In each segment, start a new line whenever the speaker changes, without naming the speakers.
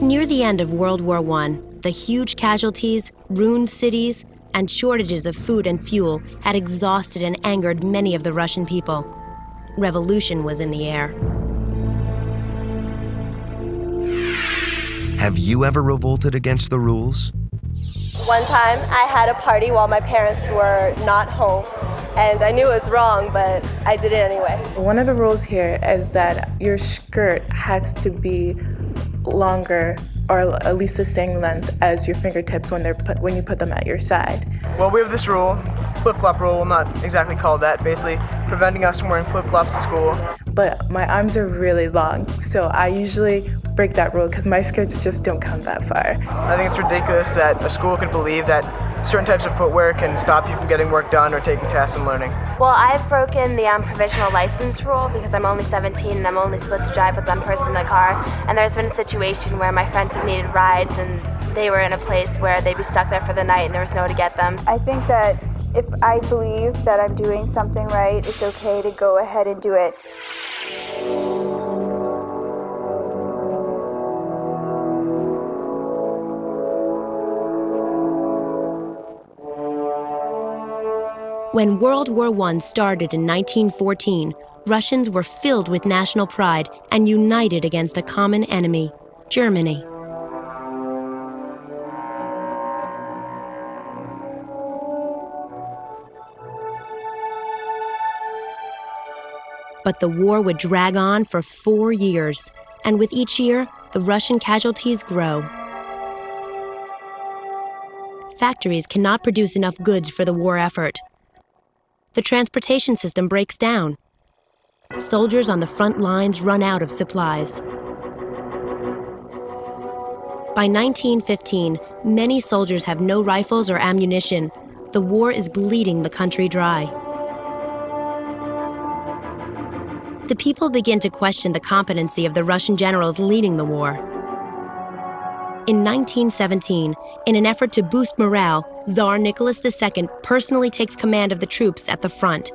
Near the end of World War I, the huge casualties, ruined cities, and shortages of food and fuel had exhausted and angered many of the Russian people. Revolution was in the air.
Have you ever revolted against the rules?
One time I had a party while my parents were not home, and I knew it was wrong, but I did it anyway.
One of the rules here is that your skirt has to be longer, or at least the same length as your fingertips when you put them at your side.
Well, we have this rule, flip-flop rule, not exactly called that, basically preventing us from wearing flip-flops to school.
But my arms are really long, so I usually break that rule because my skirts just don't come that far.
I think it's ridiculous that a school could believe that certain types of footwear can stop you from getting work done or taking tests and learning.
Well, I've broken the provisional license rule because I'm only 17 and I'm only supposed to drive with one person in the car. And there's been a situation where my friends have needed rides and they were in a place where they'd be stuck there for the night and there was nowhere to get them.
I think that if I believe that I'm doing something right, it's okay to go ahead and do it.
When World War I started in 1914, Russians were filled with national pride and united against a common enemy, Germany. But the war would drag on for 4 years, and with each year, the Russian casualties grow. Factories cannot produce enough goods for the war effort. The transportation system breaks down. Soldiers on the front lines run out of supplies. By 1915, many soldiers have no rifles or ammunition. The war is bleeding the country dry. The people begin to question the competency of the Russian generals leading the war. In 1917, in an effort to boost morale, Tsar Nicholas II personally takes command of the troops at the front.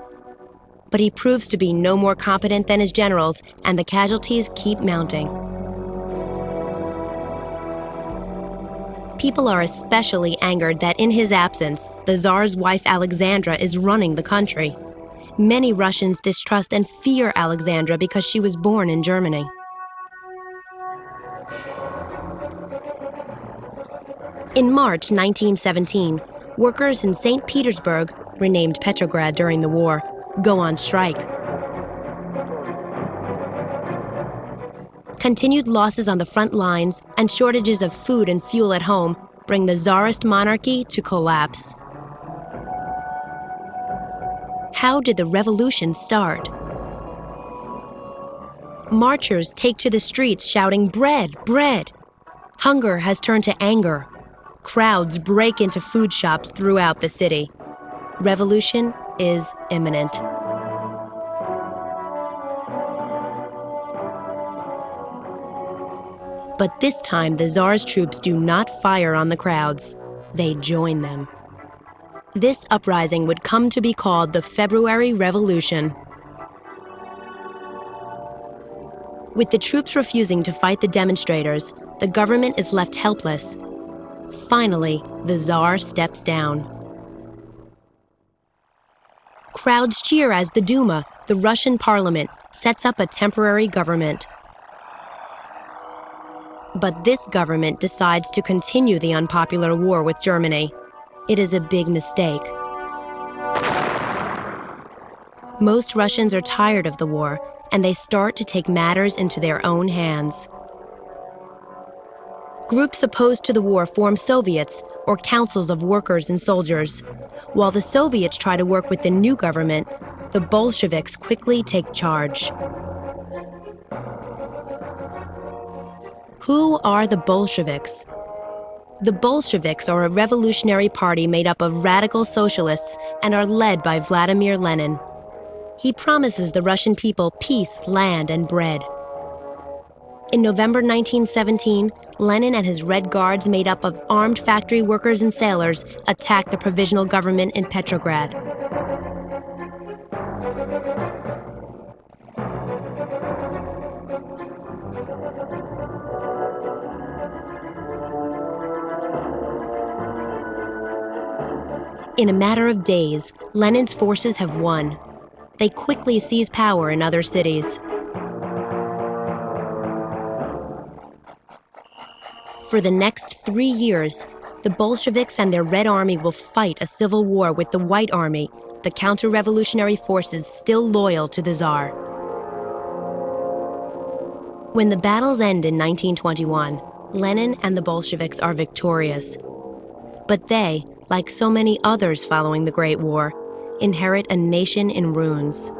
But he proves to be no more competent than his generals, and the casualties keep mounting. People are especially angered that in his absence, the Tsar's wife Alexandra is running the country. Many Russians distrust and fear Alexandra because she was born in Germany. In March 1917, workers in St. Petersburg, renamed Petrograd during the war, go on strike. Continued losses on the front lines and shortages of food and fuel at home bring the Tsarist monarchy to collapse. How did the revolution start? Marchers take to the streets shouting, "Bread, bread!" Hunger has turned to anger. Crowds break into food shops throughout the city. Revolution is imminent. But this time, the Tsar's troops do not fire on the crowds. They join them. This uprising would come to be called the February Revolution. With the troops refusing to fight the demonstrators, the government is left helpless. Finally, the Tsar steps down. Crowds cheer as the Duma, the Russian parliament, sets up a temporary government. But this government decides to continue the unpopular war with Germany. It is a big mistake. Most Russians are tired of the war, and they start to take matters into their own hands. Groups opposed to the war form Soviets, or councils of workers and soldiers. While the Soviets try to work with the new government, the Bolsheviks quickly take charge. Who are the Bolsheviks? The Bolsheviks are a revolutionary party made up of radical socialists and are led by Vladimir Lenin. He promises the Russian people peace, land, and bread. In November 1917, Lenin and his Red Guards, made up of armed factory workers and sailors, attacked the provisional government in Petrograd. In a matter of days, Lenin's forces have won. They quickly seize power in other cities. For the next 3 years, the Bolsheviks and their Red Army will fight a civil war with the White Army, the counter-revolutionary forces still loyal to the Tsar. When the battles end in 1921, Lenin and the Bolsheviks are victorious. But they, like so many others following the Great War, inherit a nation in ruins.